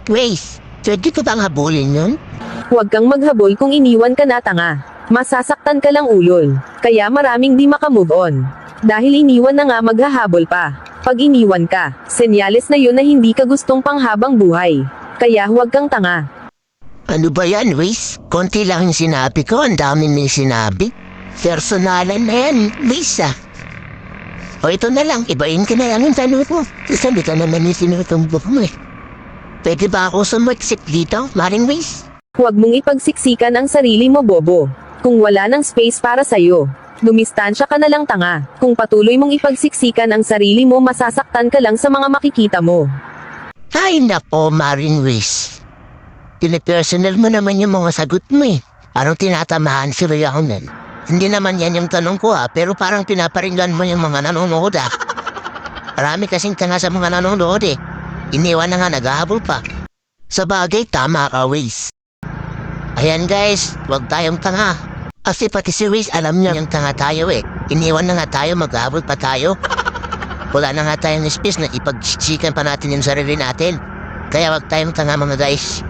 Grace, pwede ko bang habulin yun? Huwag kang maghabol kung iniwan ka na, tanga. Masasaktan ka lang ulol. Kaya maraming di makamove on. Dahil iniwan na nga maghahabol pa. Pag iniwan ka, senyales na yun na hindi ka gustong panghabang buhay. Kaya huwag kang tanga. Ano ba yan, Grace? Konti lang yung sinabi ko, ang dami may sinabi. Personalan na yan, Grace ah. O ito na lang, ibahin ka na lang yung tanong mo. Sabi ka naman yung sinutumbok mo eh. Pwede ba ako sumaksik dito, Maring Grace? Huwag mong ipagsiksikan ang sarili mo, bobo. Kung wala ng space para sa'yo, dumistansya ka na lang, tanga. Kung patuloy mong ipagsiksikan ang sarili mo, masasaktan ka lang sa mga makikita mo. Ay nako, Maring Grace. Pinipersonal mo naman yung mga sagot mo eh. Parang tinatamahan si Riaunan. Hindi naman yan yung tanong ko pero parang pinaparinggan mo yung mga nanonood Marami kasing tanga sa mga nanonood eh. Iniwan na nga naghahabol pa. Sa bagay, tama ka, Grace. Ayan guys, huwag tayong tanga. Kasi pati si Grace alam niya yung tanga tayo eh. Iniwan na nga tayo, maghahabol pa tayo. Wala na nga tayong space na ipagsiksikan pa natin yung sarili natin. Kaya huwag tayong tanga mga guys.